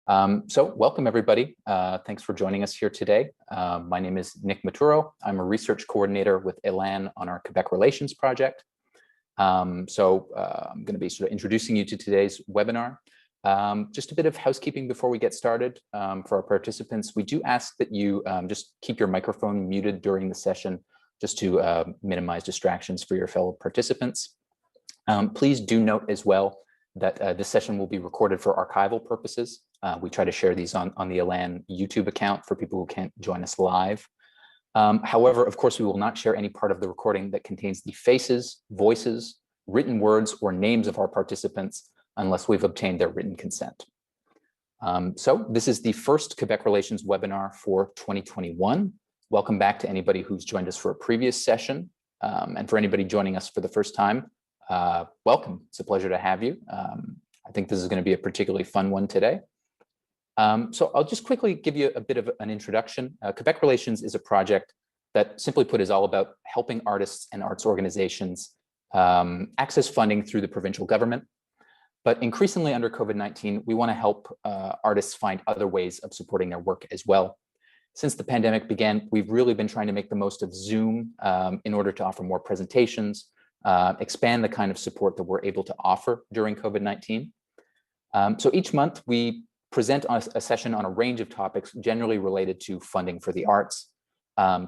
So welcome everybody. Thanks for joining us here today. My name is Nick Maturo. I'm a research coordinator with ELAN on our Quebec Relations project. I'm going to be sort of introducing you to today's webinar. Just a bit of housekeeping before we get started. For our participants, we do ask that you just keep your microphone muted during the session just to minimize distractions for your fellow participants. Please do note as well that this session will be recorded for archival purposes. We try to share these on the ELAN YouTube account for people who can't join us live. However, of course, we will not share any part of the recording that contains the faces, voices, written words, or names of our participants unless we've obtained their written consent. So this is the first Quebec Relations webinar for 2021. Welcome back to anybody who's joined us for a previous session. And for anybody joining us for the first time, welcome. It's a pleasure to have you. I think this is going to be a particularly fun one today. So I'll just quickly give you a bit of an introduction. Quebec Relations is a project that, simply put, is all about helping artists and arts organizations access funding through the provincial government. But increasingly under COVID-19, we want to help artists find other ways of supporting their work as well. Since the pandemic began, we've really been trying to make the most of Zoom in order to offer more presentations, expand the kind of support that we're able to offer during COVID-19. So each month we present a session on a range of topics generally related to funding for the arts.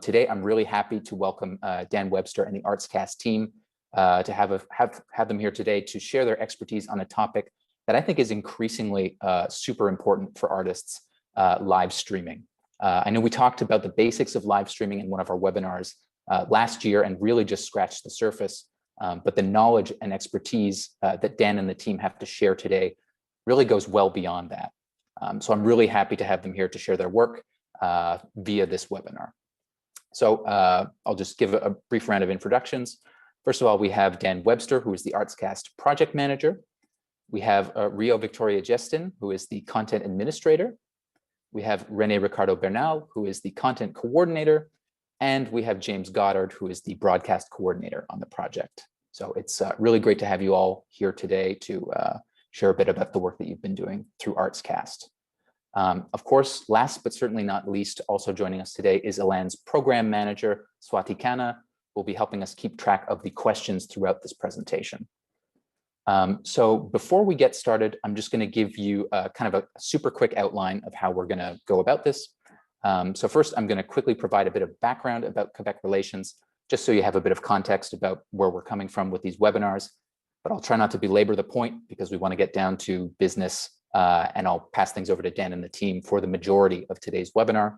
Today, I'm really happy to welcome Dan Webster and the Artscast team to have them here today to share their expertise on a topic that I think is increasingly super important for artists, live streaming. I know we talked about the basics of live streaming in one of our webinars last year and really just scratched the surface, but the knowledge and expertise that Dan and the team have to share today really goes well beyond that. So I'm really happy to have them here to share their work via this webinar. So I'll just give a brief round of introductions. First of all, we have Dan Webster, who is the Artscast project manager. We have Rio Victoria Jestin, who is the content administrator. We have René Ricardo Bernal, who is the content coordinator. And we have James Goddard, who is the broadcast coordinator on the project. So it's really great to have you all here today to share a bit about the work that you've been doing through Artscast. Of course, last but certainly not least, also joining us today is ELAN's program manager, Swati Khanna, who will be helping us keep track of the questions throughout this presentation. So before we get started, I'm just going to give you kind of a super quick outline of how we're going to go about this. So first, I'm going to quickly provide a bit of background about Quebec Relations, just so you have a bit of context about where we're coming from with these webinars. But I'll try not to belabor the point because we want to get down to business, and I'll pass things over to Dan and the team for the majority of today's webinar.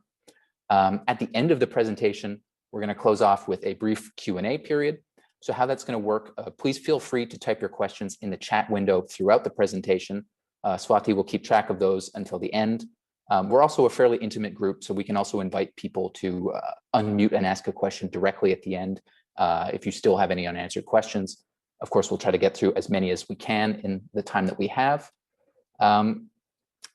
At the end of the presentation, we're going to close off with a brief Q&A period. So how that's going to work, please feel free to type your questions in the chat window throughout the presentation. Swati will keep track of those until the end. We're also a fairly intimate group, so we can also invite people to unmute and ask a question directly at the end if you still have any unanswered questions. Of course, we'll try to get through as many as we can in the time that we have.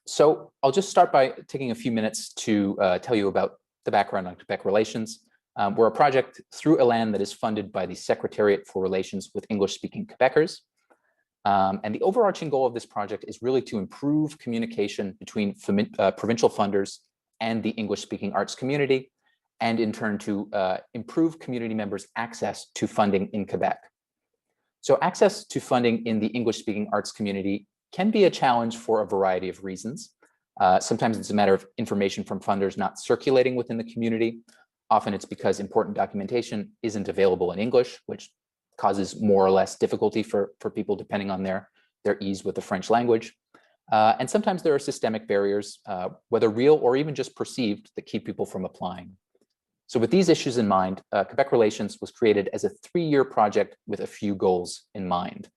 So I'll just start by taking a few minutes to tell you about the background on Quebec Relations. We're a project through ELAN that is funded by the Secretariat for Relations with English-speaking Quebecers. And the overarching goal of this project is really to improve communication between provincial funders and the English-speaking arts community, and in turn to improve community members' access to funding in Quebec. So access to funding in the English-speaking arts community can be a challenge for a variety of reasons. Sometimes it's a matter of information from funders not circulating within the community. Often it's because important documentation isn't available in English, which causes more or less difficulty for people depending on their ease with the French language. And sometimes there are systemic barriers, whether real or even just perceived, that keep people from applying. So with these issues in mind, Quebec Relations was created as a 3-year project with a few goals in mind.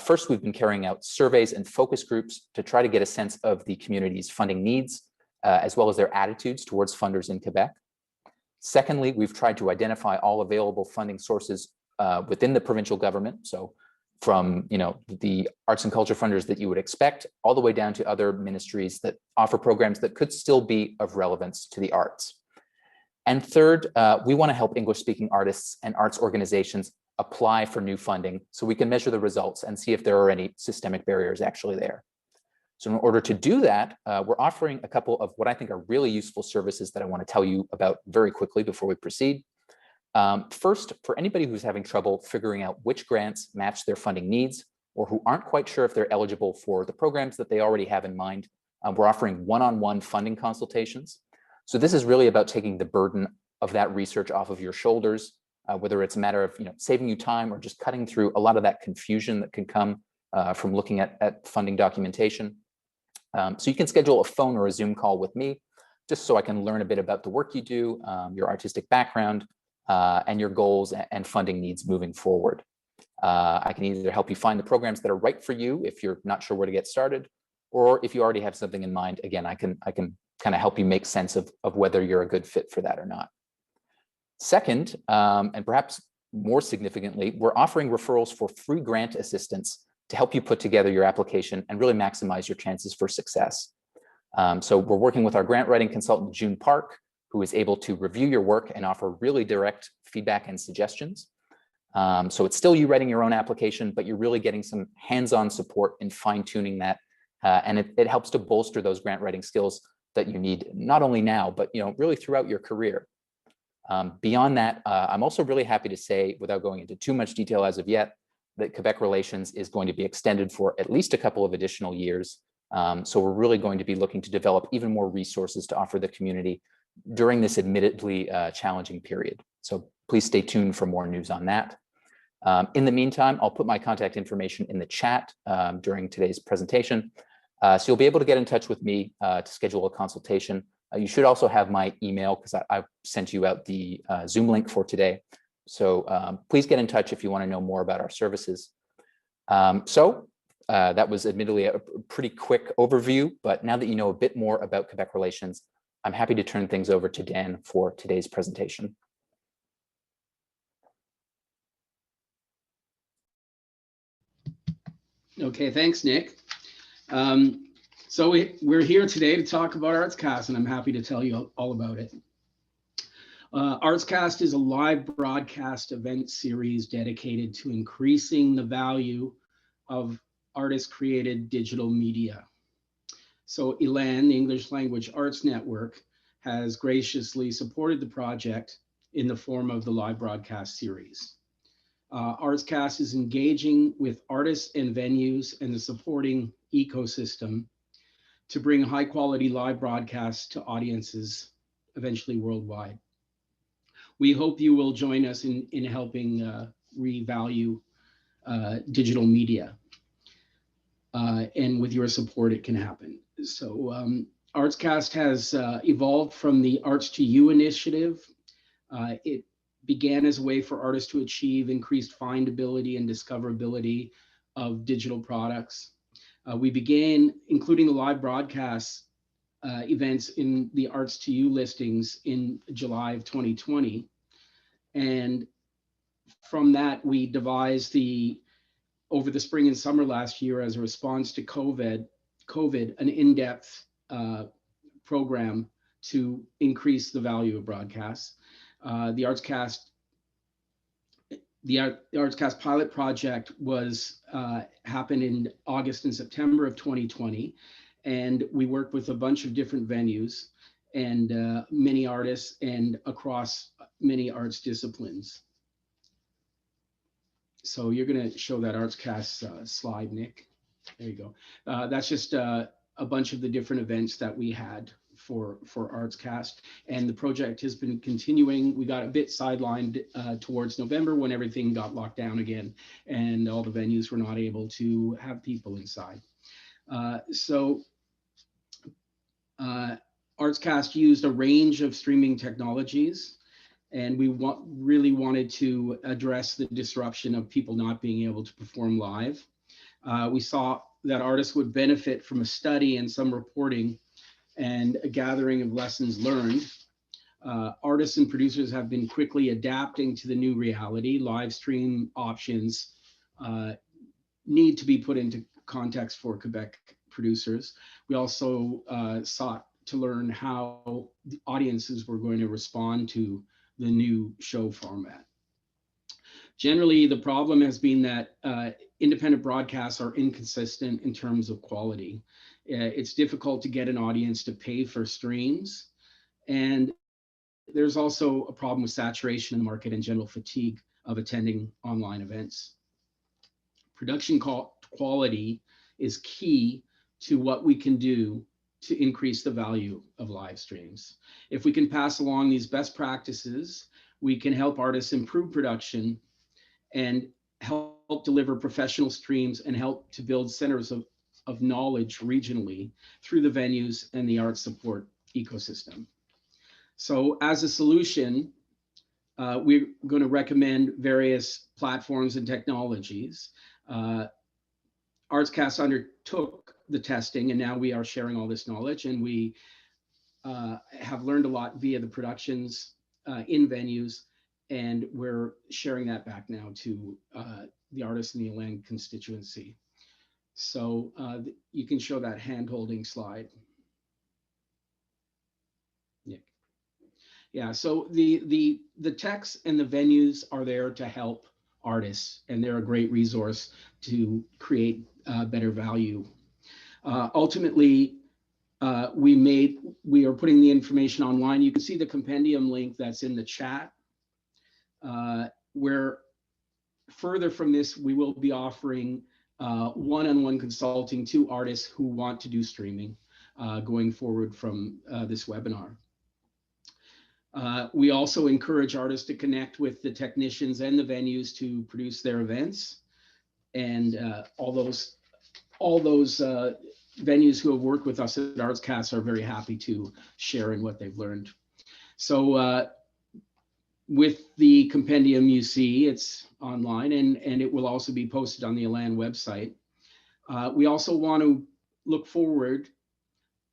First, we've been carrying out surveys and focus groups to try to get a sense of the community's funding needs, as well as their attitudes towards funders in Quebec. Secondly, we've tried to identify all available funding sources within the provincial government. So from the arts and culture funders that you would expect, all the way down to other ministries that offer programs that could still be of relevance to the arts. And third, we want to help English-speaking artists and arts organizations apply for new funding so we can measure the results and see if there are any systemic barriers actually there. So in order to do that, we're offering a couple of what I think are really useful services that I want to tell you about very quickly before we proceed. First, for anybody who's having trouble figuring out which grants match their funding needs, or who aren't quite sure if they're eligible for the programs that they already have in mind, we're offering one-on-one funding consultations. So this is really about taking the burden of that research off of your shoulders, whether it's a matter of saving you time or just cutting through a lot of that confusion that can come from looking at funding documentation. So you can schedule a phone or a Zoom call with me, just so I can learn a bit about the work you do, your artistic background, and your goals and funding needs moving forward. I can either help you find the programs that are right for you if you're not sure where to get started, or if you already have something in mind, again, I can kind of help you make sense of whether you're a good fit for that or not. Second, and perhaps more significantly, we're offering referrals for free grant assistance to help you put together your application and really maximize your chances for success. So we're working with our grant writing consultant, June Park, who is able to review your work and offer really direct feedback and suggestions. So it's still you writing your own application, but you're really getting some hands-on support in fine-tuning that. And it helps to bolster those grant writing skills that you need, not only now, but really throughout your career. Beyond that, I'm also really happy to say, without going into too much detail as of yet, that Quebec Relations is going to be extended for at least a couple of additional years. So we're really going to be looking to develop even more resources to offer the community during this admittedly challenging period. So please stay tuned for more news on that. In the meantime, I'll put my contact information in the chat during today's presentation. So you'll be able to get in touch with me to schedule a consultation. You should also have my email because I've sent you out the Zoom link for today. So please get in touch if you want to know more about our services. That was admittedly a pretty quick overview, but now that you know a bit more about Quebec Relations, I'm happy to turn things over to Dan for today's presentation. Okay, thanks, Nick. So we're here today to talk about Artscast, and I'm happy to tell you all about it. Artscast is a live broadcast event series dedicated to increasing the value of artist-created digital media. So ELAN, the English Language Arts Network, has graciously supported the project in the form of the live broadcast series. Artscast is engaging with artists and venues and the supporting ecosystem to bring high quality live broadcasts to audiences eventually worldwide. We hope you will join us in helping revalue digital media. And with your support, it can happen. So Artscast has evolved from the Arts to You initiative. It began as a way for artists to achieve increased findability and discoverability of digital products. We began including the live broadcast events in the Arts to You listings in July of 2020. And from that, we devised over the spring and summer last year as a response to COVID, an in-depth program to increase the value of broadcasts. The Artscast pilot project happened in August and September of 2020, and we worked with a bunch of different venues and many artists and across many arts disciplines. So you're going to show that Artscast slide, Nick. There you go. That's just a bunch of the different events that we had for Artscast, and the project has been continuing. We got a bit sidelined towards November when everything got locked down again and all the venues were not able to have people inside. Artscast used a range of streaming technologies, and we really wanted to address the disruption of people not being able to perform live. We saw that artists would benefit from a study and some reporting and a gathering of lessons learned. Artists and producers have been quickly adapting to the new reality. Live stream options need to be put into context for Quebec producers. We also sought to learn how the audiences were going to respond to the new show format. Generally, the problem has been that independent broadcasts are inconsistent in terms of quality. It's difficult to get an audience to pay for streams. And there's also a problem with saturation in the market and general fatigue of attending online events. Production quality is key to what we can do to increase the value of live streams. If we can pass along these best practices, we can help artists improve production and help deliver professional streams and help to build centers of knowledge regionally through the venues and the art support ecosystem. So as a solution, we're going to recommend various platforms and technologies. Artscast undertook the testing, and now we are sharing all this knowledge, and we have learned a lot via the productions in venues, and we're sharing that back now to the artists in the ELAN constituency. So you can show that hand-holding slide. Nick. Yeah, so the techs and the venues are there to help artists, and they're a great resource to create better value. Ultimately, we are putting the information online. You can see the compendium link that's in the chat. Where further from this, we will be offering one-on-one consulting to artists who want to do streaming going forward from this webinar. We also encourage artists to connect with the technicians and the venues to produce their events, and all those venues who have worked with us at Artscast are very happy to share in what they've learned. So with the compendium, you see it's online, and it will also be posted on the ELAN website. We also want to look forward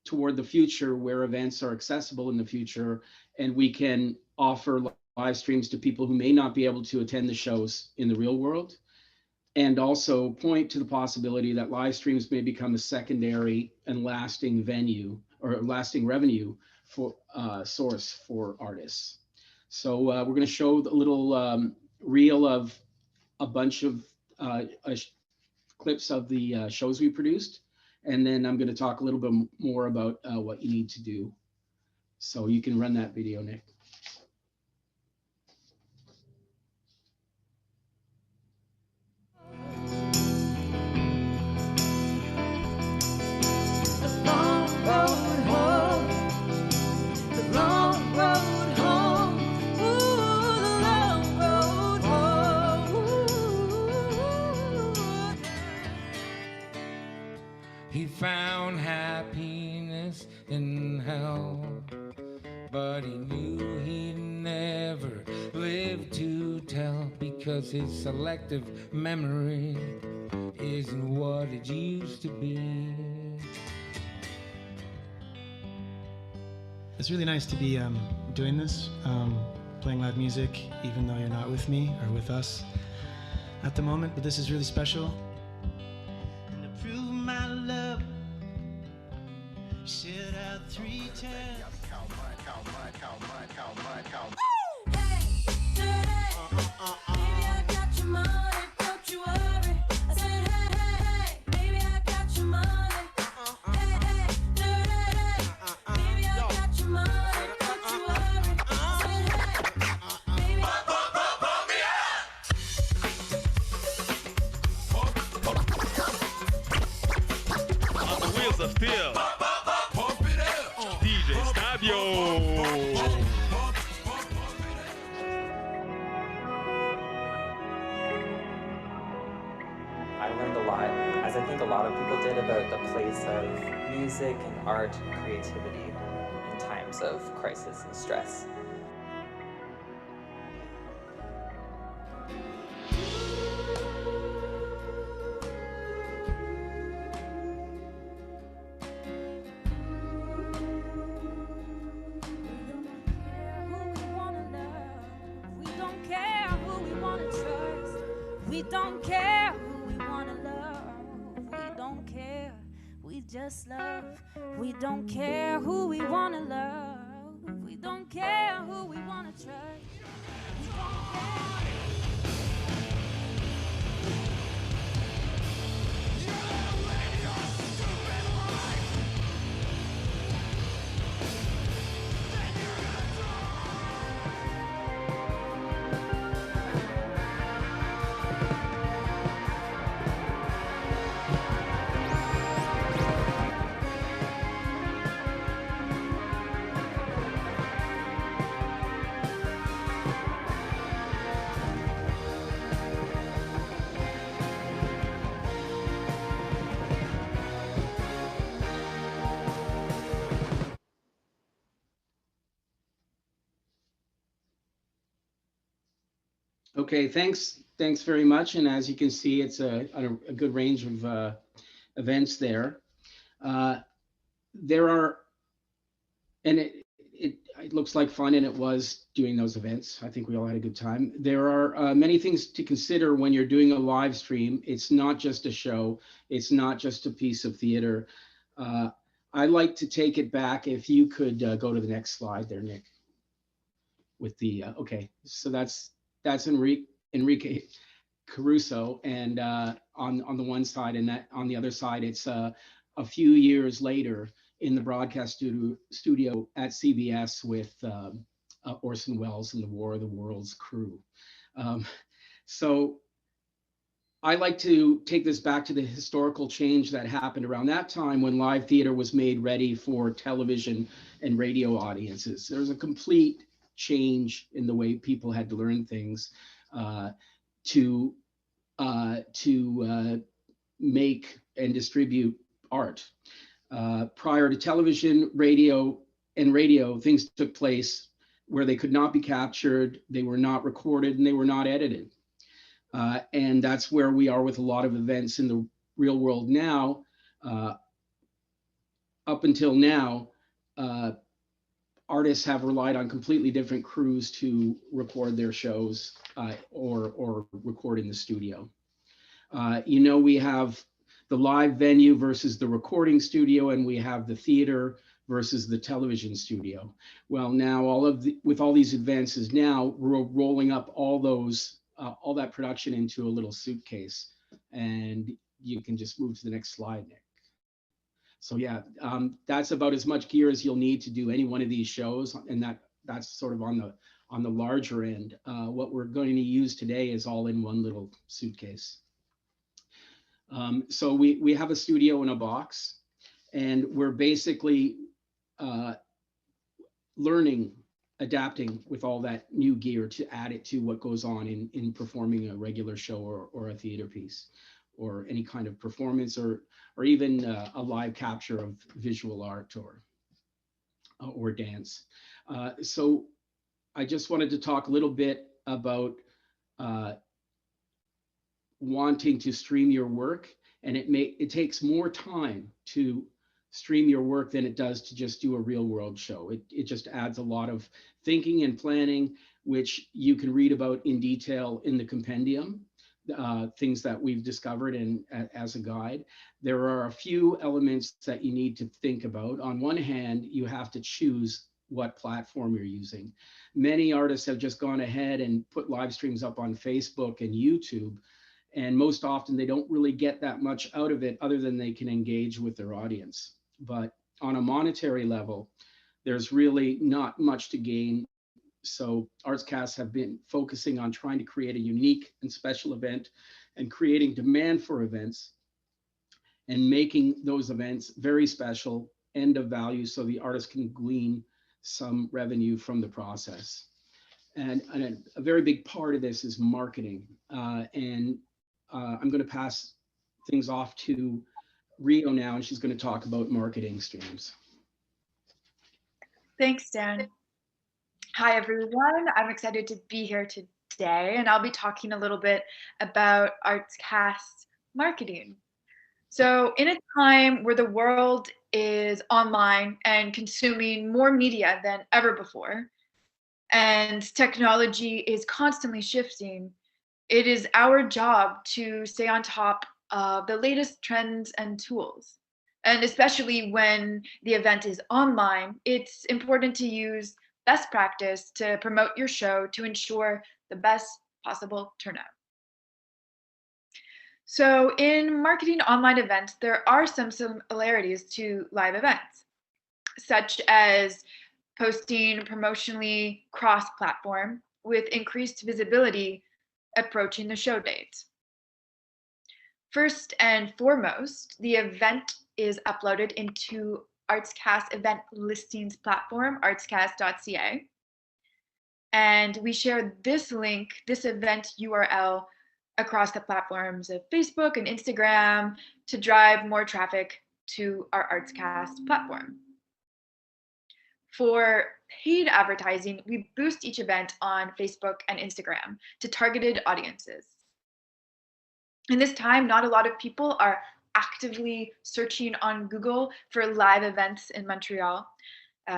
toward the future where events are accessible in the future, and we can offer live streams to people who may not be able to attend the shows in the real world, and also point to the possibility that live streams may become a secondary and lasting venue or lasting revenue for source for artists. So we're going to show a little reel of a bunch of clips of the shows we produced, and then I'm going to talk a little bit more about what you need to do. So you can run that video, Nick. He found happiness in hell, but he knew he'd never live to tell, because his selective memory isn't what it used to be. It's really nice to be doing this, playing live music, even though you're not with me or with us at the moment, but this is really special. And to prove my love, set out 3 times. Of steel. Pump it up. DJ Stabio. I learned a lot, as I think a lot of people did, about the place of music and art and creativity in times of crisis and stress. We don't care who we wanna love. We don't care. We just love. We don't care who we wanna love. We don't care who we wanna trust. We don't care. Okay, thanks very much. And as you can see, it's a good range of events there. There are, and it looks like fun, and it was doing those events. I think we all had a good time. There are many things to consider when you're doing a live stream. It's not just a show. It's not just a piece of theater. I'd like to take it back. If you could go to the next slide there, Nick. With the okay, so that's Enrique Caruso, and on the one side, and that on the other side, it's a few years later in the broadcast studio at CBS with Orson Welles and the War of the Worlds crew. So I like to take this back to the historical change that happened around that time when live theater was made ready for television and radio audiences. There was a complete change in the way people had to learn things to make and distribute art. Prior to television, radio, things took place where they could not be captured, they were not recorded, and they were not edited. And that's where we are with a lot of events in the real world now. Up until now, artists have relied on completely different crews to record their shows or record in the studio. We have the live venue versus the recording studio, and we have the theater versus the television studio. Well, now with all these advances now, we're rolling up all that production into a little suitcase, and you can just move to the next slide, Nick. So yeah, that's about as much gear as you'll need to do any one of these shows, and that's sort of on the larger end. What we're going to use today is all in one little suitcase. So we have a studio in a box, and we're basically learning, adapting with all that new gear to add it to what goes on in performing a regular show or a theater piece, or any kind of performance, or even a live capture of visual art or dance. So I just wanted to talk a little bit about wanting to stream your work, and it takes more time to stream your work than it does to just do a real world show. It just adds a lot of thinking and planning, which you can read about in detail in the compendium, things that we've discovered and as a guide. There are a few elements that you need to think about. On one hand, you have to choose what platform you're using. Many artists have just gone ahead and put live streams up on Facebook and YouTube, and most often they don't really get that much out of it other than they can engage with their audience. But on a monetary level, there's really not much to gain. So Artscast have been focusing on trying to create a unique and special event, and creating demand for events, and making those events very special and of value so the artist can glean some revenue from the process. And a very big part of this is marketing. I'm going to pass things off to Rio now, and she's going to talk about marketing streams. Thanks, Dan. Hi, everyone. I'm excited to be here today, and I'll be talking a little bit about Artscast marketing. So in a time where the world is online and consuming more media than ever before, and technology is constantly shifting, it is our job to stay on top of the latest trends and tools. And especially when the event is online, it's important to use best practice to promote your show to ensure the best possible turnout. So in marketing online events, there are some similarities to live events, such as posting promotionally cross-platform with increased visibility approaching the show date. First and foremost, the event is uploaded into Artscast event listings platform, artscast.ca. And we share this link, this event URL, across the platforms of Facebook and Instagram to drive more traffic to our Artscast platform. For paid advertising, we boost each event on Facebook and Instagram to targeted audiences. In this time, not a lot of people are actively searching on Google for live events in Montreal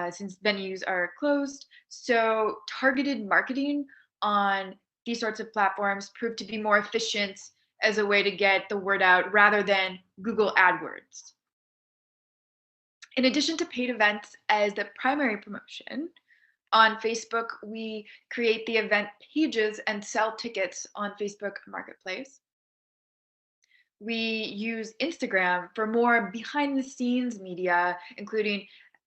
since venues are closed. So targeted marketing on these sorts of platforms proved to be more efficient as a way to get the word out rather than Google AdWords. In addition to paid events as the primary promotion, on Facebook, we create the event pages and sell tickets on Facebook Marketplace. We use Instagram for more behind the scenes media, including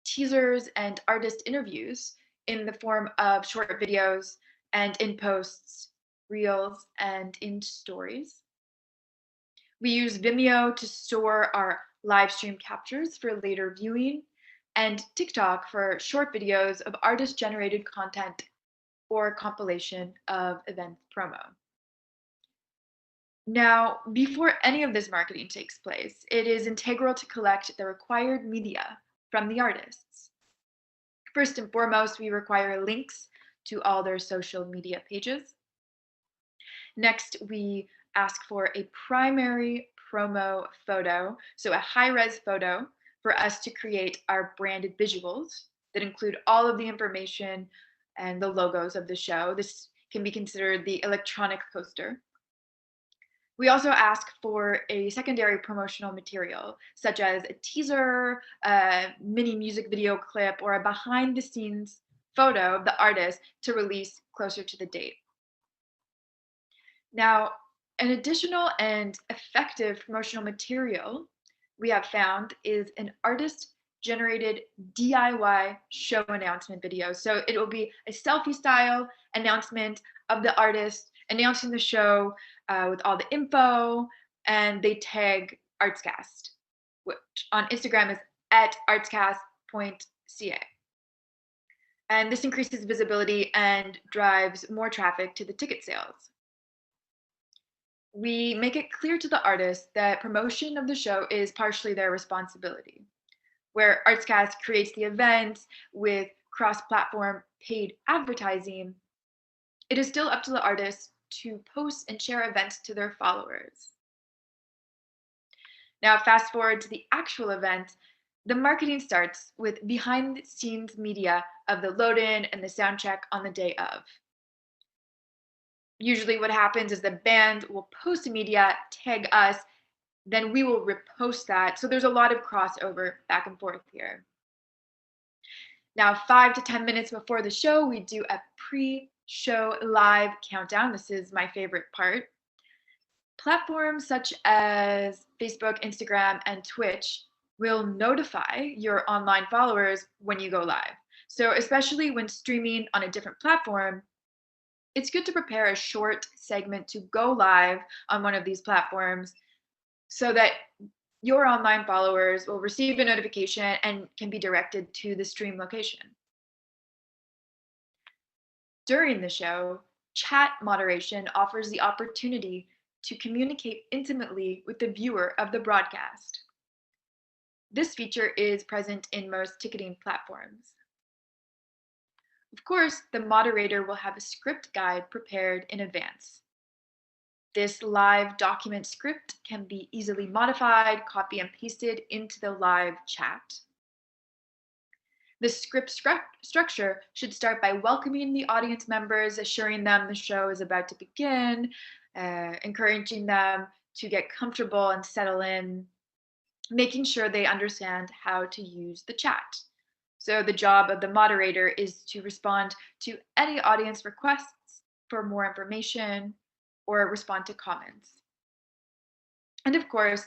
teasers and artist interviews in the form of short videos and in posts, reels, and in stories. We use Vimeo to store our live stream captures for later viewing, and TikTok for short videos of artist-generated content or compilation of event promo. Now, before any of this marketing takes place, it is integral to collect the required media from the artists. First and foremost, we require links to all their social media pages. Next, we ask for a primary promo photo, so a high-res photo for us to create our branded visuals that include all of the information and the logos of the show. This can be considered the electronic poster. We also ask for a secondary promotional material, such as a teaser, a mini music video clip, or a behind-the-scenes photo of the artist to release closer to the date. Now, an additional and effective promotional material we have found is an artist-generated DIY show announcement video. So it will be a selfie-style announcement of the artist announcing the show with all the info, and they tag Artscast, which on Instagram is @artscast.ca. And this increases visibility and drives more traffic to the ticket sales. We make it clear to the artist that promotion of the show is partially their responsibility. Where Artscast creates the event with cross-platform paid advertising, it is still up to the artist to post and share events to their followers. Now, fast forward to the actual event, the marketing starts with behind-the-scenes media of the load-in and the sound check on the day of. Usually what happens is the band will post media, tag us, then we will repost that. So there's a lot of crossover back and forth here. Now, 5 to 10 minutes before the show, we do a pre-show live countdown. This is my favorite part. Platforms such as Facebook, Instagram, and Twitch will notify your online followers when you go live. So especially when streaming on a different platform, it's good to prepare a short segment to go live on one of these platforms so that your online followers will receive a notification and can be directed to the stream location. During the show, chat moderation offers the opportunity to communicate intimately with the viewer of the broadcast. This feature is present in most ticketing platforms. Of course, the moderator will have a script guide prepared in advance. This live document script can be easily modified, copy and pasted into the live chat. The script structure should start by welcoming the audience members, assuring them the show is about to begin, encouraging them to get comfortable and settle in, making sure they understand how to use the chat. So the job of the moderator is to respond to any audience requests for more information or respond to comments. And of course,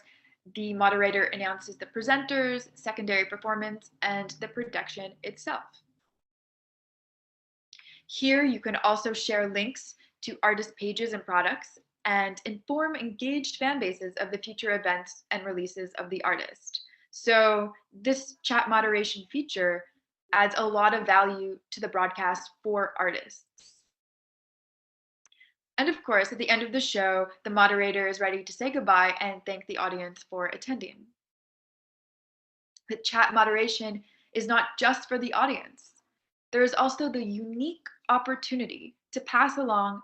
the moderator announces the presenters, secondary performance, and the production itself. Here you can also share links to artist pages and products and inform engaged fan bases of the future events and releases of the artist. So this chat moderation feature adds a lot of value to the broadcast for artists. And of course, at the end of the show, the moderator is ready to say goodbye and thank the audience for attending. The chat moderation is not just for the audience. there is also the unique opportunity to pass along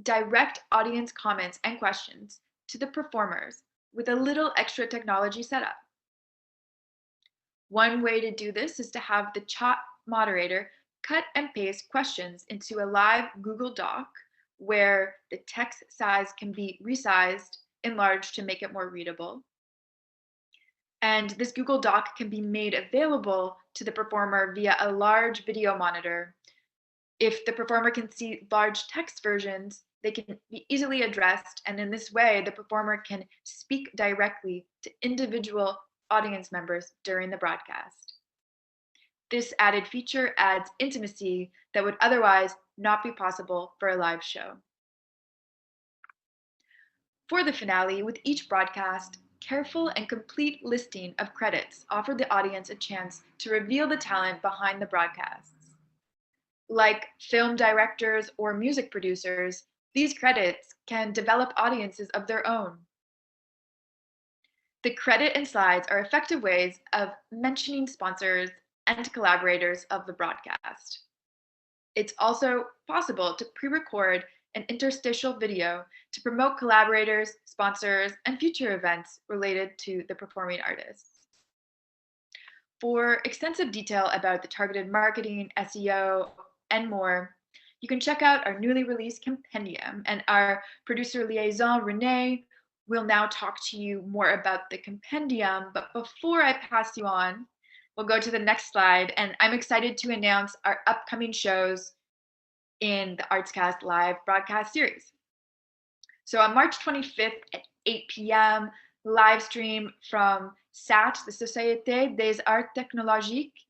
direct audience comments and questions to the performers with a little extra technology setup. One way to do this is to have the chat moderator cut and paste questions into a live Google Doc where the text size can be resized, enlarged to make it more readable. And this Google Doc can be made available to the performer via a large video monitor. If the performer can see large text versions, they can be easily addressed, and in this way, the performer can speak directly to individual audience members during the broadcast. This added feature adds intimacy that would otherwise not be possible for a live show. For the finale, with each broadcast, careful and complete listing of credits offered the audience a chance to reveal the talent behind the broadcasts. Like film directors or music producers, these credits can develop audiences of their own. The credit and slides are effective ways of mentioning sponsors and collaborators of the broadcast. It's also possible to pre-record an interstitial video to promote collaborators, sponsors, and future events related to the performing artists. For extensive detail about the targeted marketing, SEO, and more, you can check out our newly released compendium, and our producer liaison, Renee, will now talk to you more about the compendium. But before I pass you on, we'll go to the next slide, and I'm excited to announce our upcoming shows in the Artscast live broadcast series. So on March 25th at 8 p.m., live stream from SAT, the Société des Arts Technologiques,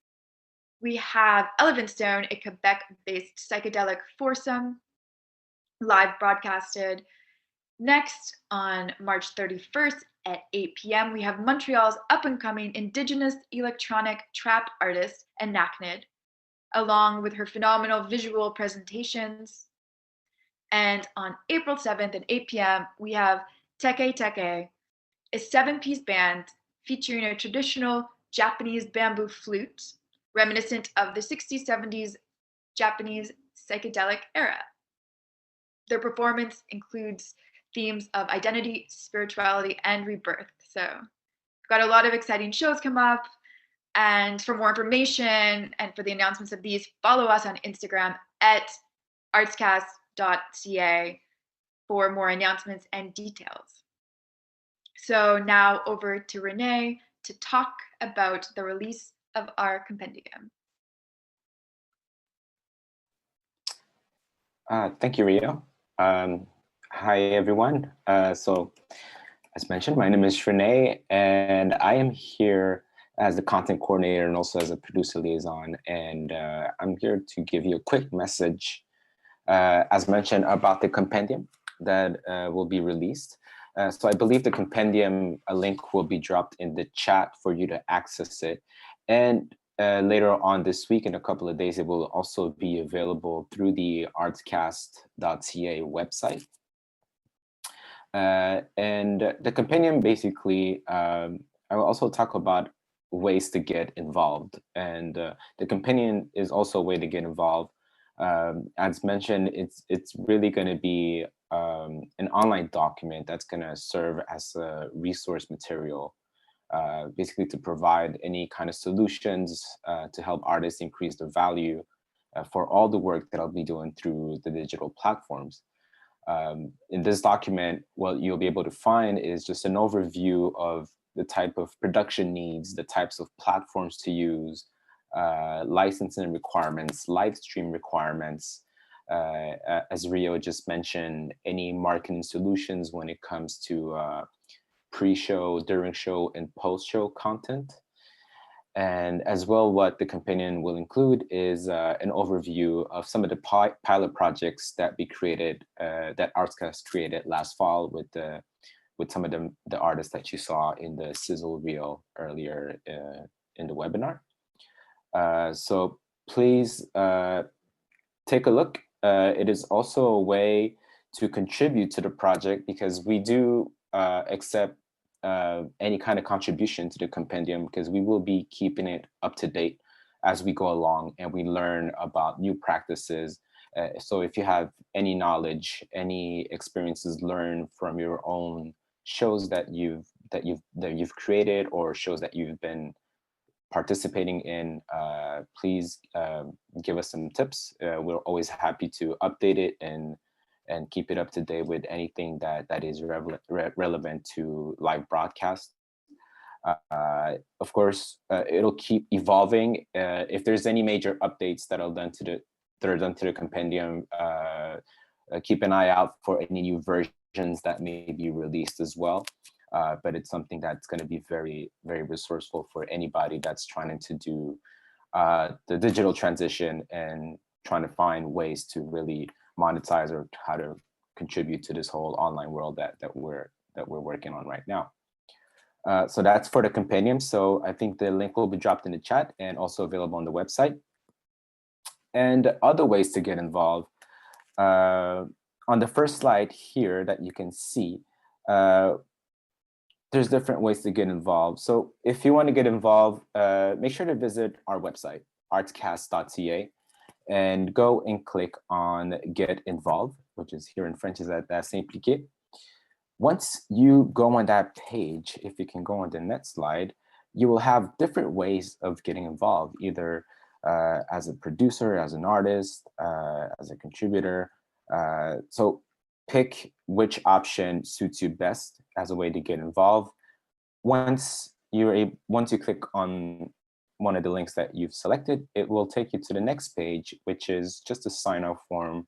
we have Elephant Stone, a Quebec-based psychedelic foursome, live broadcasted. Next, on March 31st at 8 p.m., we have Montreal's up-and-coming Indigenous electronic trap artist, Anachnid, along with her phenomenal visual presentations. And on April 7th at 8 p.m., we have Teke Teke, a 7-piece band featuring a traditional Japanese bamboo flute, reminiscent of the 60s, 70s Japanese psychedelic era. Their performance includes themes of identity, spirituality, and rebirth. So we've got a lot of exciting shows come up. And for more information and for the announcements of these, follow us on Instagram at artscast.ca for more announcements and details. So now over to Renee to talk about the release of our compendium. Thank you, Rio. Hi, everyone. So as mentioned, my name is Renee, and I am here as the content coordinator and also as a producer liaison. And I'm here to give you a quick message, as mentioned, about the compendium that will be released. So I believe the compendium, a link will be dropped in the chat for you to access it. And later on this week, in a couple of days, it will also be available through the artscast.ca website. And the compendium, basically, I will also talk about ways to get involved. And the compendium is also a way to get involved. As mentioned, it's really going to be an online document that's going to serve as a resource material, basically to provide any kind of solutions to help artists increase their value for all the work that I'll be doing through the digital platforms. In this document, what you'll be able to find is just an overview of the type of production needs, the types of platforms to use, licensing requirements, live stream requirements, as Rio just mentioned, any marketing solutions when it comes to pre-show, during show, and post-show content. And as well, what the companion will include is an overview of some of the pilot projects that we created, that Artscast created last fall with some of the artists that you saw in the sizzle reel earlier in the webinar. So please take a look. It is also a way to contribute to the project, because we do accept any kind of contribution to the compendium, because we will be keeping it up to date as we go along, and we learn about new practices. So if you have any knowledge, any experiences learned from your own shows that you've created, or shows that you've been participating in, please give us some tips. We're always happy to update it and keep it up to date with anything that is relevant to live broadcast. Of course, it'll keep evolving. If there's any major updates that are done to the compendium, keep an eye out for any new versions that may be released as well. But it's something that's going to be very, very resourceful for anybody that's trying to do the digital transition and trying to find ways to really monetize or how to contribute to this whole online world that we're working on right now. So that's for the compendium. So I think the link will be dropped in the chat and also available on the website. And other ways to get involved. On the first slide here that you can see, there's different ways to get involved. So if you want to get involved, make sure to visit our website, artscast.ca, and go and click on Get Involved, which is here in French is at s'impliquer. Once you go on that page, if you can go on the next slide, you will have different ways of getting involved, either as a producer, as an artist, as a contributor. So pick which option suits you best as a way to get involved. Once you click on one of the links that you've selected, it will take you to the next page, which is just a sign-up form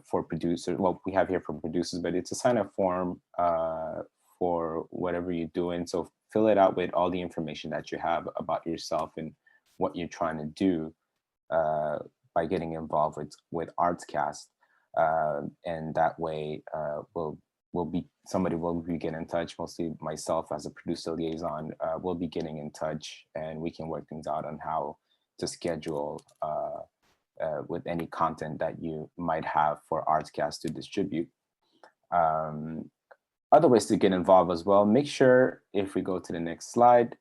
for producers. Well, we have here for producers, but it's a sign-up form for whatever you're doing. So fill it out with all the information that you have about yourself and what you're trying to do by getting involved with Artscast. And that way somebody will be getting in touch, mostly myself as a producer liaison, will be getting in touch, and we can work things out on how to schedule with any content that you might have for Artscast to distribute. Other ways to get involved as well, make sure, if we go to the next slide,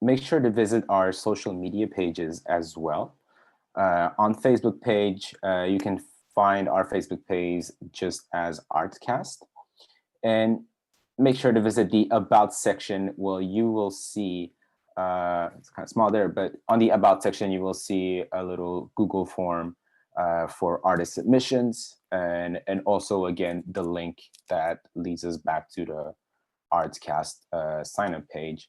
make sure to visit our social media pages as well. On Facebook page, you can find our Facebook page just as Artscast, and make sure to visit the About section. Well, you will see, it's kind of small there, but on the About section, you will see a little Google form for artist submissions, and also, again, the link that leads us back to the Artscast sign-up page.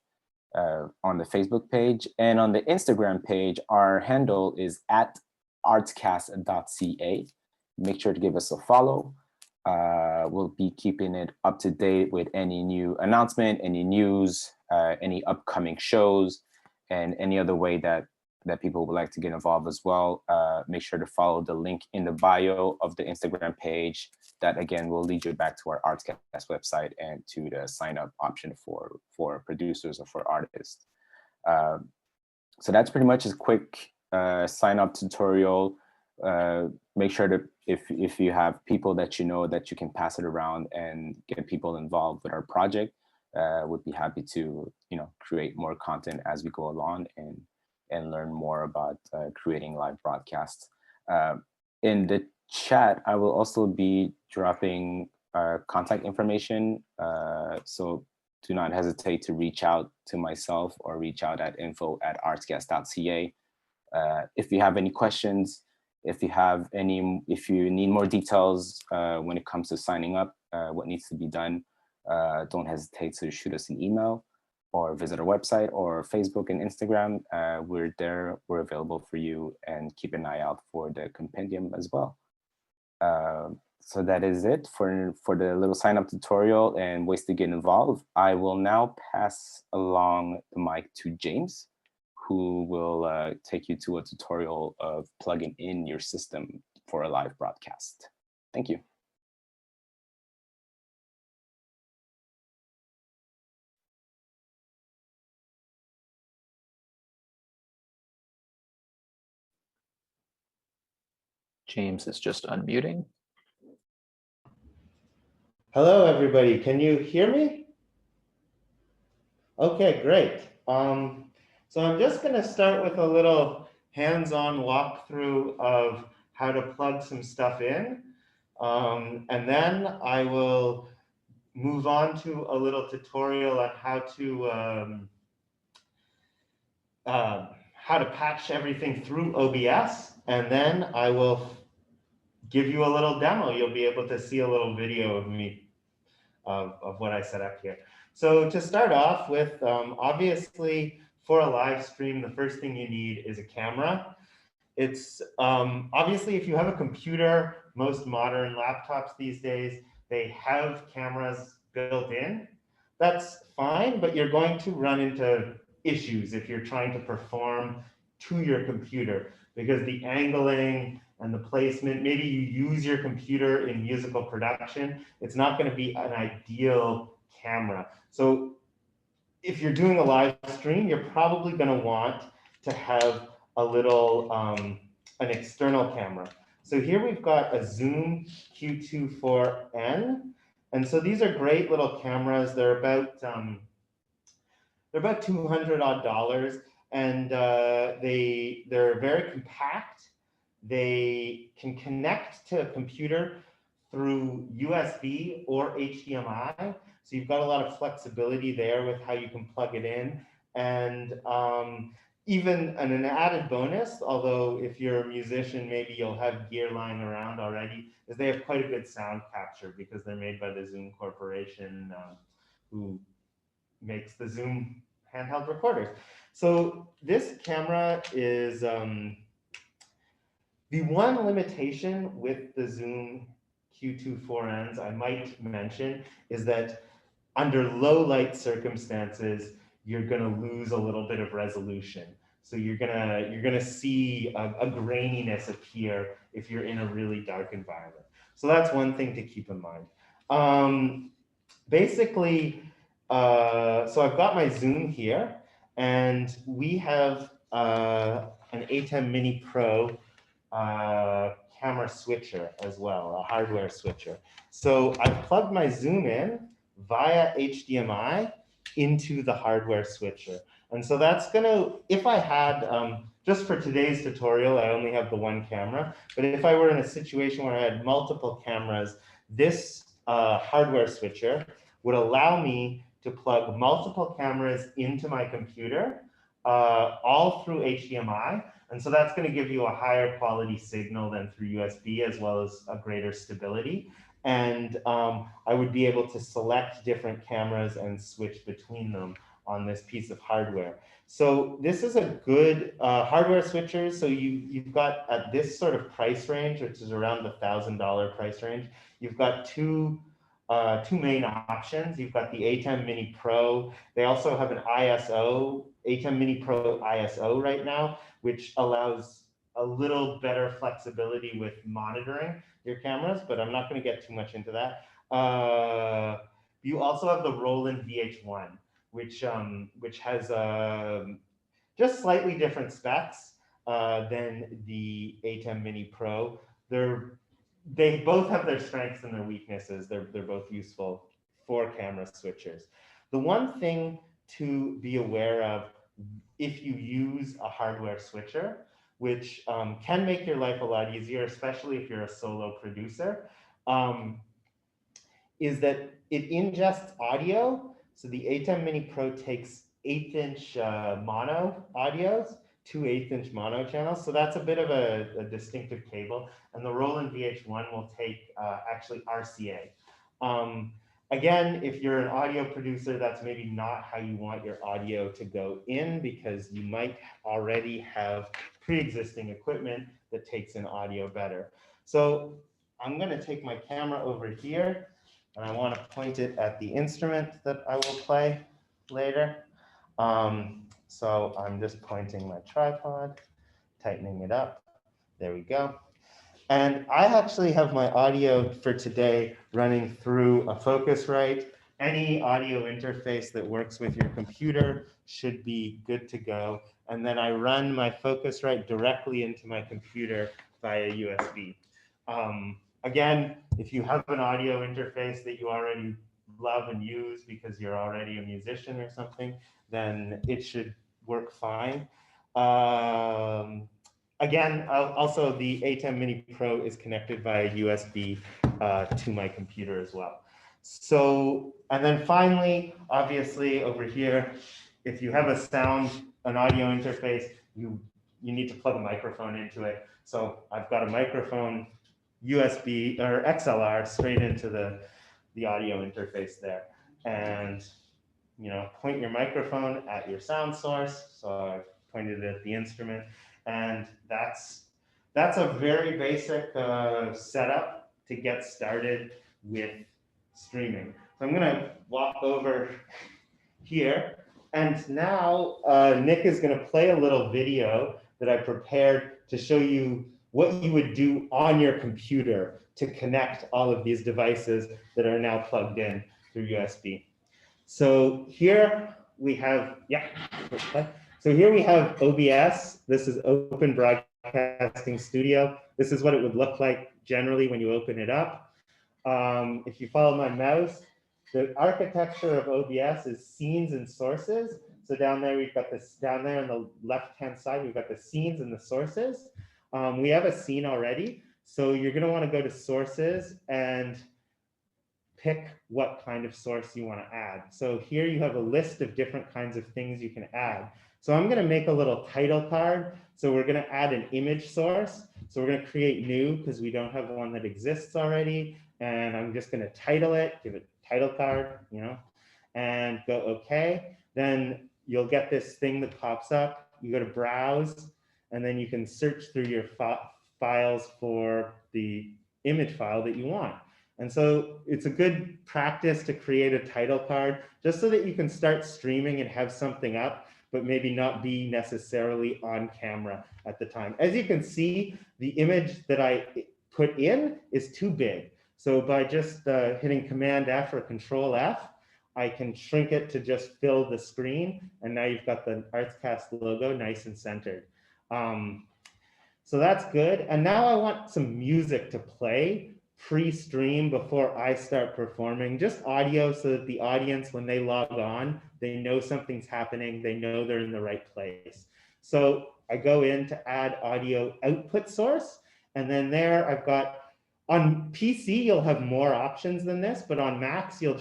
On the Facebook page, and on the Instagram page, our handle is at artscast.ca. Make sure to give us a follow. We'll be keeping it up to date with any new announcement, any news, any upcoming shows, and any other way that people would like to get involved as well. Make sure to follow the link in the bio of the Instagram page. That, again, will lead you back to our Artscast website and to the sign-up option for producers or for artists. So that's pretty much a quick sign-up tutorial. Make sure to, if you have people that you know, that you can pass it around and get people involved with our project. Would be happy to create more content as we go along and learn more about creating live broadcasts. In the chat, I will also be dropping contact information. So do not hesitate to reach out to myself or reach out at info@artscast.ca. If you have any questions, if you need more details when it comes to signing up, what needs to be done, don't hesitate to shoot us an email or visit our website or Facebook and Instagram. We're there, we're available for you, and keep an eye out for the compendium as well. So that is it for the little sign up tutorial and ways to get involved. I will now pass along the mic to James, who will take you to a tutorial of plugging in your system for a live broadcast. Thank you. James is just unmuting. Hello, everybody. Can you hear me? Okay, great. So I'm just going to start with a little hands-on walkthrough of how to plug some stuff in. And then I will move on to a little tutorial on how to patch everything through OBS. And then I will give you a little demo. You'll be able to see a little video of me, of what I set up here. So to start off with, obviously for a live stream, the first thing you need is a camera. It's obviously if you have a computer, most modern laptops these days, they have cameras built in. That's fine, but you're going to run into issues if you're trying to perform to your computer, because the angling and the placement, maybe you use your computer in musical production, it's not going to be an ideal camera. So if you're doing a live stream, you're probably going to want to have a little, an external camera. So here we've got a Zoom Q24N. And so these are great little cameras. They're about $200 odd, and they're very compact. They can connect to a computer through USB or HDMI. So you've got a lot of flexibility there with how you can plug it in. And even an added bonus, although if you're a musician, maybe you'll have gear lying around already, is they have quite a good sound capture because they're made by the Zoom Corporation, who makes the Zoom handheld recorders. So this camera is, the one limitation with the Zoom Q24Ns I might mention is that under low light circumstances, you're going to lose a little bit of resolution. So you're gonna see a graininess appear if you're in a really dark environment. So that's one thing to keep in mind. Basically, so I've got my Zoom here, and we have an ATEM Mini Pro camera switcher as well, a hardware switcher. So I've plugged my Zoom in via HDMI into the hardware switcher. And so that's gonna, if I had, just for today's tutorial, I only have the one camera, but if I were in a situation where I had multiple cameras, this hardware switcher would allow me to plug multiple cameras into my computer, all through HDMI. And so that's going to give you a higher quality signal than through USB, as well as a greater stability. And I would be able to select different cameras and switch between them on this piece of hardware. So this is a good hardware switcher. So you've got at this sort of price range, which is around the $1,000 price range, you've got two main options. You've got the ATEM Mini Pro. They also have an ISO, ATEM Mini Pro ISO right now, which allows a little better flexibility with monitoring your cameras, but I'm not going to get too much into that. You also have the Roland VH1, which has just slightly different specs than the ATEM Mini Pro. They both have their strengths and their weaknesses. They're both useful for camera switchers. The one thing to be aware of if you use a hardware switcher, which can make your life a lot easier, especially if you're a solo producer, is that it ingests audio. So the ATEM Mini Pro takes 1/8" mono audios, 2 1/8" mono channels. So that's a bit of a distinctive cable. And the Roland VH1 will take actually RCA. Again, if you're an audio producer, that's maybe not how you want your audio to go in, because you might already have pre-existing equipment that takes in audio better. So I'm going to take my camera over here, and I want to point it at the instrument that I will play later. So I'm just pointing my tripod, tightening it up. There we go. And I actually have my audio for today running through a Focusrite. Any audio interface that works with your computer should be good to go. And then I run my Focusrite directly into my computer via USB. Again, if you have an audio interface that you already love and use because you're already a musician or something, then it should work fine. Again, also the ATEM Mini Pro is connected via USB to my computer as well. So, and then finally, obviously over here, if you have an audio interface, you need to plug a microphone into it. So I've got a microphone, USB or XLR straight into the audio interface there. And, point your microphone at your sound source. So I've pointed it at the instrument. And that's a very basic setup to get started with streaming. So I'm gonna walk over here. And now Nick is gonna play a little video that I prepared to show you what you would do on your computer to connect all of these devices that are now plugged in through USB. So here we have, so here we have OBS. This is Open Broadcasting Studio. This is what it would look like generally when you open it up. If you follow my mouse, the architecture of OBS is scenes and sources. So down there, we've got this, down there on the left-hand side, we've got the scenes and the sources. We have a scene already. So you're gonna wanna go to sources and pick what kind of source you wanna add. So here you have a list of different kinds of things you can add. So I'm gonna make a little title card. So we're gonna add an image source. So we're gonna create new because we don't have one that exists already. And I'm just gonna title it, give it title card, and go okay. Then you'll get this thing that pops up. You go to browse, and then you can search through your files for the image file that you want. And so it's a good practice to create a title card just so that you can start streaming and have something up, but maybe not be necessarily on camera at the time. As you can see, the image that I put in is too big. So by just hitting Command F or Control F, I can shrink it to just fill the screen. And now you've got the Artscast logo nice and centered. So that's good. And now I want some music to play pre-stream before I start performing, just audio so that the audience, when they log on, they know something's happening, they know they're in the right place. So I go in to add audio output source, and then there I've got, on PC, you'll have more options than this, but on Macs, you'll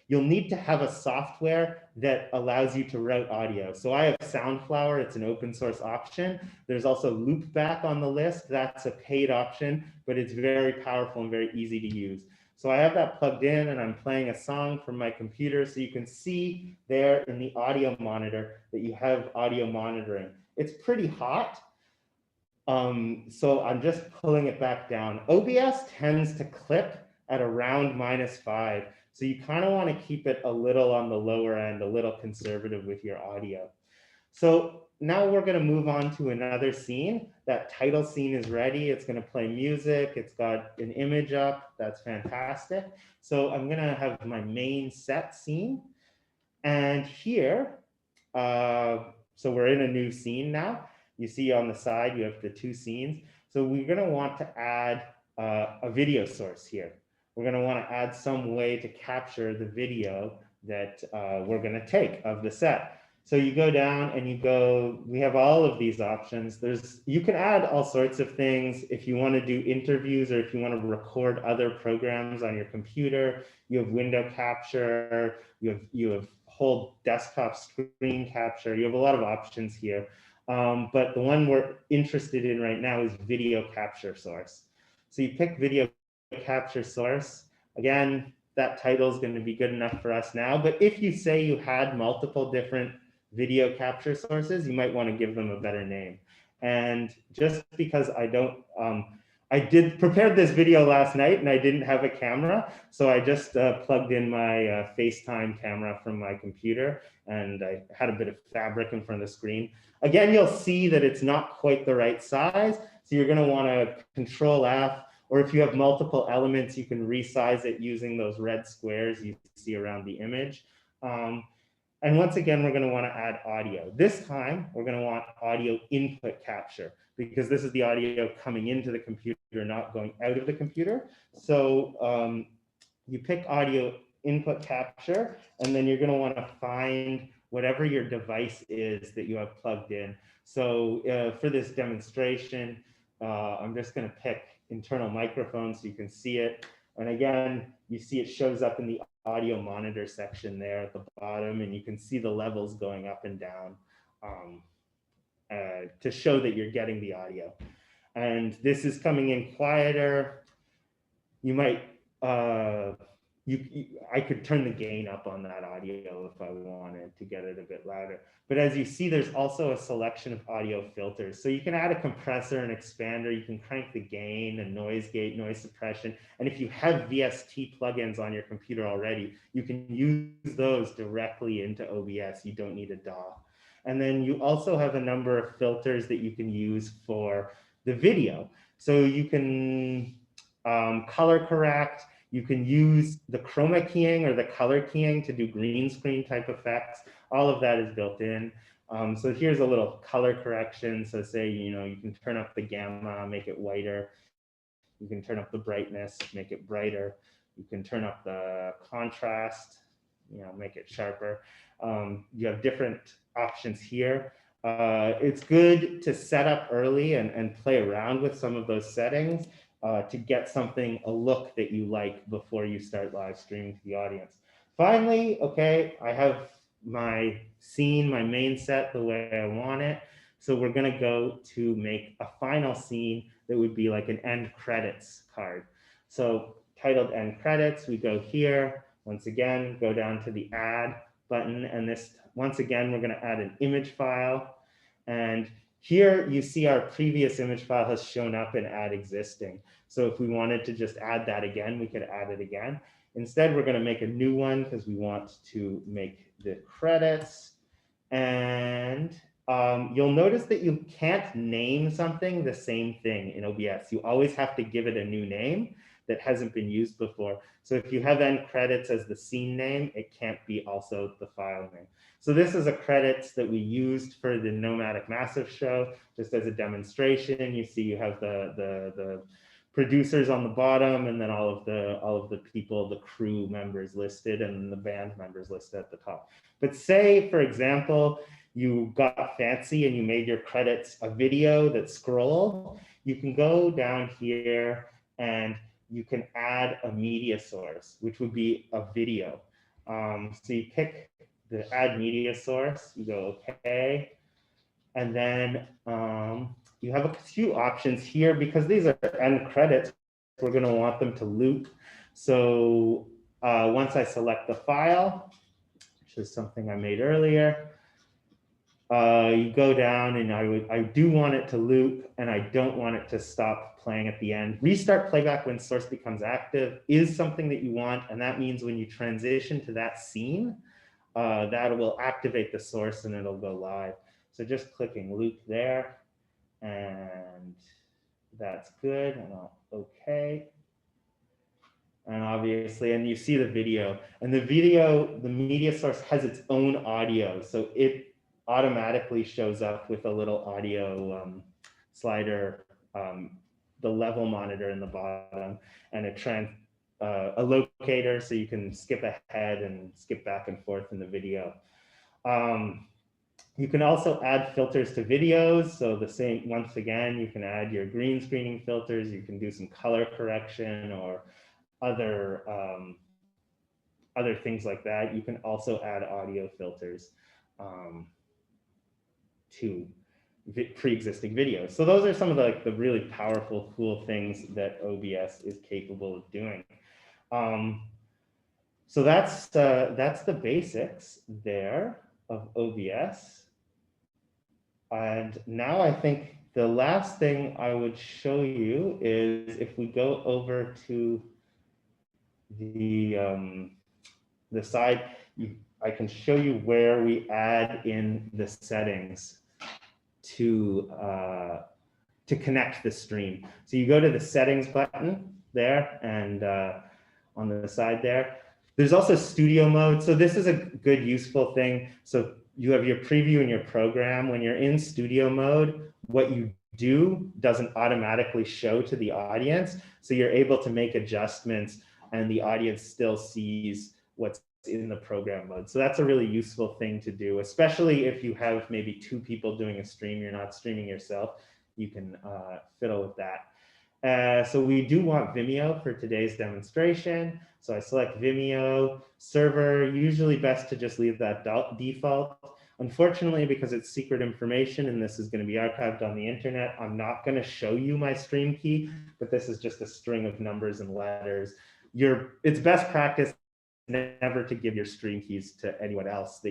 need to have a software that allows you to route audio. So I have Soundflower, it's an open source option. There's also Loopback on the list, that's a paid option, but it's very powerful and very easy to use. So I have that plugged in and I'm playing a song from my computer. So you can see there in the audio monitor that you have audio monitoring. It's pretty hot. So I'm just pulling it back down. OBS tends to clip at around -5. So you kind of want to keep it a little on the lower end, a little conservative with your audio. So now we're going to move on to another scene. That title scene is ready. It's going to play music. It's got an image up. That's fantastic. So I'm going to have my main set scene. And here, so we're in a new scene now. You see on the side, you have the two scenes. So we're going to want to add a video source here. We're going to want to add some way to capture the video that we're going to take of the set. So you go down and you go, we have all of these options. You can add all sorts of things. If you want to do interviews or if you want to record other programs on your computer, you have window capture, you have whole desktop screen capture. You have a lot of options here. But the one we're interested in right now is video capture source. So you pick video capture source. Again, that title is going to be good enough for us now. But if you say you had multiple different video capture sources, you might want to give them a better name. And just because I prepared this video last night and I didn't have a camera, so I just plugged in my FaceTime camera from my computer and I had a bit of fabric in front of the screen. Again, you'll see that it's not quite the right size, so you're going to want to Control F, or if you have multiple elements, you can resize it using those red squares you see around the image. And once again, we're going to want to add audio. This time, we're going to want audio input capture because this is the audio coming into the computer, not going out of the computer. So you pick audio input capture, and then you're going to want to find whatever your device is that you have plugged in. So for this demonstration, I'm just going to pick internal microphone so you can see it. And again, you see it shows up in the audio monitor section there at the bottom, and you can see the levels going up and down to show that you're getting the audio. And this is coming in quieter. You might, I could turn the gain up on that audio if I wanted to get it a bit louder. But as you see, there's also a selection of audio filters. So you can add a compressor, an expander, you can crank the gain, a noise gate, noise suppression. And if you have VST plugins on your computer already, you can use those directly into OBS. You don't need a DAW. And then you also have a number of filters that you can use for the video. So you can color correct. You can use the chroma keying or the color keying to do green screen type effects. All of that is built in. So here's a little color correction. So say, you can turn up the gamma, make it whiter. You can turn up the brightness, make it brighter. You can turn up the contrast, make it sharper. You have different options here. It's good to set up early and play around with some of those settings to get a look that you like before you start live streaming to the audience. Finally, okay, I have my scene, my main set the way I want it. So we're gonna go to make a final scene that would be like an end credits card. So titled end credits, we go here. Once again, go down to the add button, and this, once again, we're gonna add an image file. And here you see our previous image file has shown up in add existing. So if we wanted to just add that again, we could add it again. Instead, we're going to make a new one because we want to make the credits. And you'll notice that you can't name something the same thing in OBS. You always have to give it a new name that hasn't been used before. So if you have end credits as the scene name, it can't be also the file name. So this is a credits that we used for the Nomadic Massive show, just as a demonstration. You see you have the producers on the bottom, and then all of the people, the crew members listed, and the band members listed at the top. But say, for example, you got fancy and you made your credits a video that scroll, you can go down here and you can add a media source, which would be a video. So you pick the add media source, you go okay, and then you have a few options here. Because these are end credits, we're going to want them to loop. So once I select the file, which is something I made earlier, you go down, and I do want it to loop, and I don't want it to stop playing at the end. Restart playback when source becomes active is something that you want, and that means when you transition to that scene, that will activate the source and it'll go live. So just clicking loop there, and that's good, and I'll okay. And obviously, and you see the video, and the video, the media source has its own audio, so it automatically shows up with a little audio slider, the level monitor in the bottom, and a locator so you can skip ahead and skip back and forth in the video. You can also add filters to videos. So the same, once again, you can add your green screening filters. You can do some color correction or other things like that. You can also add audio filters to pre-existing videos. So those are some of the really powerful, cool things that OBS is capable of doing. So that's the basics there of OBS. And now I think the last thing I would show you is if we go over to the side, I can show you where we add in the settings to connect the stream. So you go to the settings button there, and on the side there, there's also studio mode. So this is a good, useful thing. So you have your preview in your program. When you're in studio mode, what you do doesn't automatically show to the audience. So you're able to make adjustments and the audience still sees what's in the program mode. So that's a really useful thing to do, especially if you have maybe 2 people doing a stream, you're not streaming yourself, you can fiddle with that. So we do want Vimeo for today's demonstration. So I select Vimeo, server, usually best to just leave that default. Unfortunately, because it's secret information and this is going to be archived on the internet, I'm not going to show you my stream key, but this is just a string of numbers and letters. It's best practice never to give your stream keys to anyone else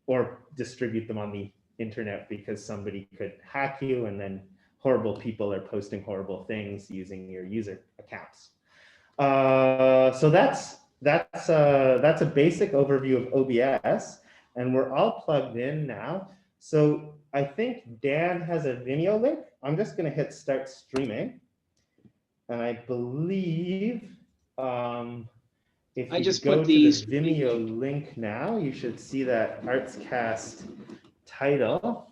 or distribute them on the internet, because somebody could hack you and then horrible people are posting horrible things using your user accounts. So that's a basic overview of OBS, and we're all plugged in now. So I think Dan has a Vimeo link. I'm just going to hit start streaming, and I believe if you go to the Vimeo link now, you should see that Artscast title.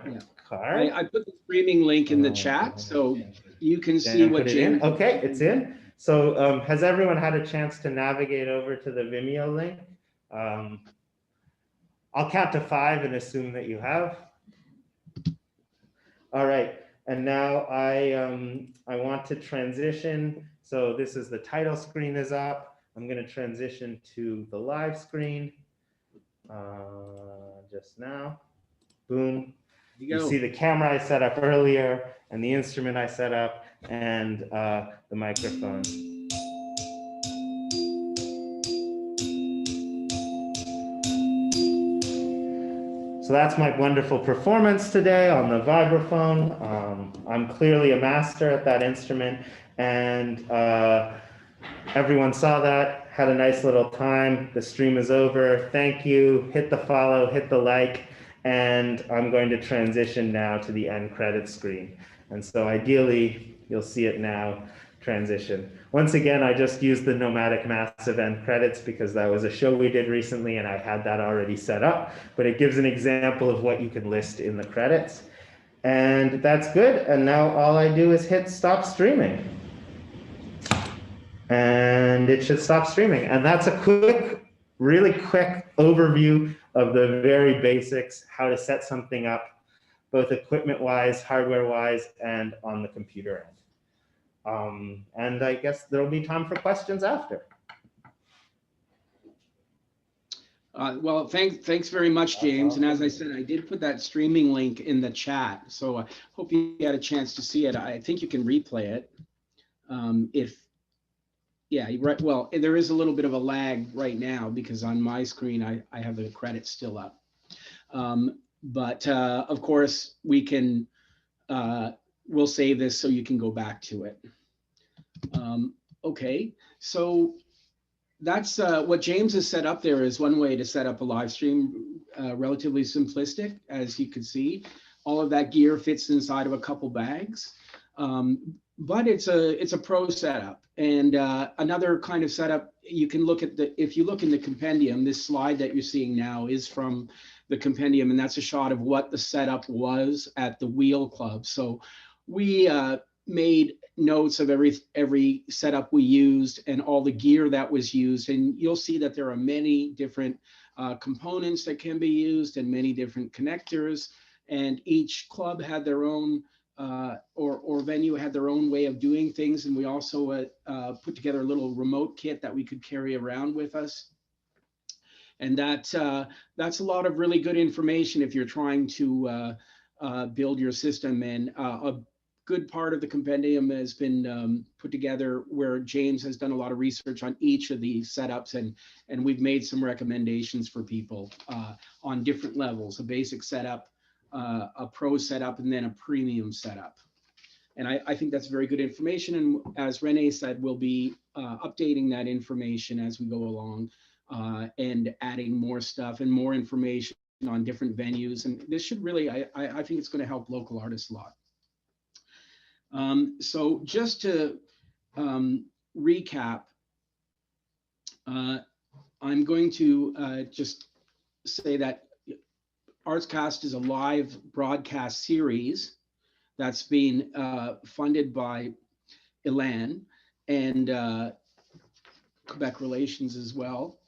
Yeah. Card. I put the streaming link in the chat, so you can see what James. Okay, it's in. So has everyone had a chance to navigate over to the Vimeo link? I'll count to 5 and assume that you have. All right, and now I want to transition. So this is the title screen is up. I'm going to transition to the live screen just now. Boom. You see the camera I set up earlier, and the instrument I set up, and the microphone. So that's my wonderful performance today on the vibraphone. I'm clearly a master at that instrument, and everyone saw that, had a nice little time. The stream is over. Thank you. Hit the follow, hit the like. And I'm going to transition now to the end credits screen. And so ideally, you'll see it now transition. Once again, I just used the Nomadic Massive end credits because that was a show we did recently and I had that already set up, but it gives an example of what you can list in the credits. And that's good. And now all I do is hit stop streaming. And it should stop streaming. And that's a really quick overview of the very basics, how to set something up, both equipment-wise, hardware-wise, and on the computer end. And I guess there'll be time for questions after. Well, thanks very much, James. And as I said, I did put that streaming link in the chat, so I hope you had a chance to see it. I think you can replay it. Yeah, right. Well, there is a little bit of a lag right now because on my screen, I have the credits still up. But of course, we'll save this so you can go back to it. Okay, so that's what James has set up there is one way to set up a live stream, relatively simplistic, as you can see. All of that gear fits inside of a couple bags. But it's a pro setup. And another kind of setup, you can look at if you look in the compendium, this slide that you're seeing now is from the compendium, and that's a shot of what the setup was at the Wheel Club. So we made notes of every setup we used and all the gear that was used. And you'll see that there are many different components that can be used and many different connectors. And each club had their own or venue had their own way of doing things. And we also put together a little remote kit that we could carry around with us. And that's a lot of really good information if you're trying to build your system. And a good part of the compendium has been put together where James has done a lot of research on each of these setups, and we've made some recommendations for people on different levels: a basic setup, a pro setup, and then a premium setup. And I think that's very good information. And as Renee said, we'll be updating that information as we go along and adding more stuff and more information on different venues. And this should really, I think it's going to help local artists a lot. So just to recap, I'm going to just say that Artscast is a live broadcast series that's being funded by ELAN, and Quebec relations as well.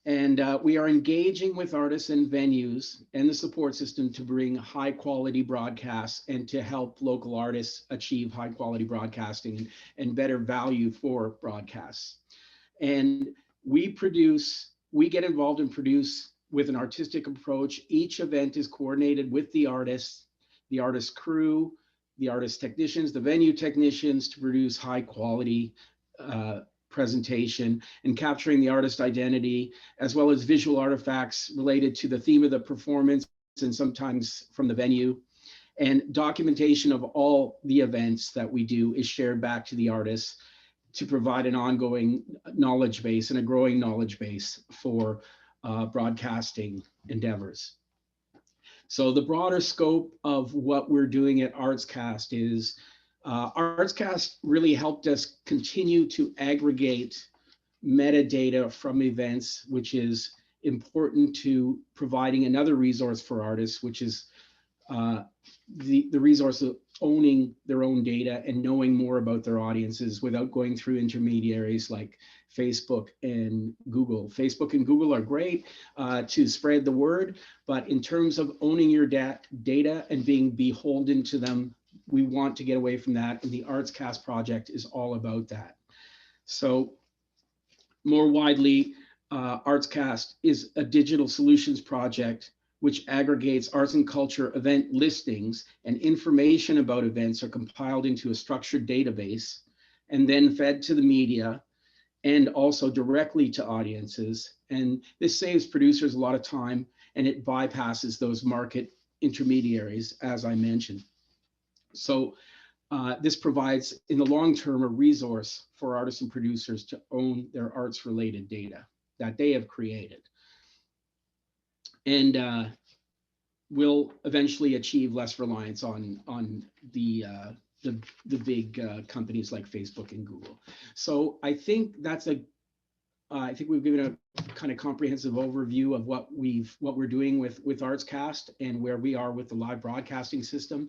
And we are engaging with artists and venues and the support system to bring high quality broadcasts and to help local artists achieve high quality broadcasting and better value for broadcasts. And we get involved and produce with an artistic approach. Each event is coordinated with the artist crew, the artist technicians, the venue technicians to produce high quality presentation and capturing the artist identity, as well as visual artifacts related to the theme of the performance and sometimes from the venue. And documentation of all the events that we do is shared back to the artists to provide an ongoing knowledge base and a growing knowledge base for broadcasting endeavors. So the broader scope of what we're doing at Artscast is Artscast really helped us continue to aggregate metadata from events, which is important to providing another resource for artists, which is the resource of owning their own data and knowing more about their audiences without going through intermediaries like Facebook and Google. Facebook and Google are great to spread the word, but in terms of owning your data and being beholden to them, we want to get away from that, and the Artscast project is all about that. So more widely, Artscast is a digital solutions project which aggregates arts and culture event listings, and information about events are compiled into a structured database and then fed to the media and also directly to audiences. And this saves producers a lot of time, and it bypasses those market intermediaries, as I mentioned. So this provides, in the long term, a resource for artists and producers to own their arts-related data that they have created. And will eventually achieve less reliance on the big companies like Facebook and Google. So I think that's I think we've given a kind of comprehensive overview of what we're doing with Artscast and where we are with the live broadcasting system.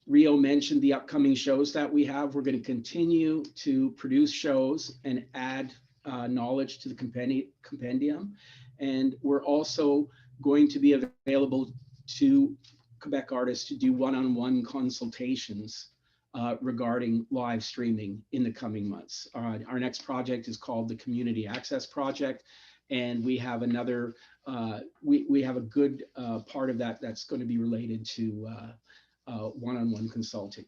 Rio mentioned the upcoming shows that we have. We're going to continue to produce shows and add knowledge to the compendium. And we're also going to be available to Quebec artists to do one-on-one consultations regarding live streaming in the coming months. Our next project is called the Community Access Project, and we have another, we have a good part of that that's going to be related to one-on-one consulting.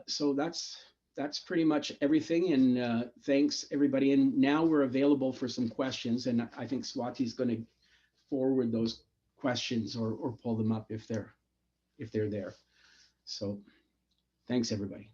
So that's pretty much everything, and thanks everybody. And now we're available for some questions, and I think Swati's going to forward those questions or pull them up if they're there. So thanks everybody.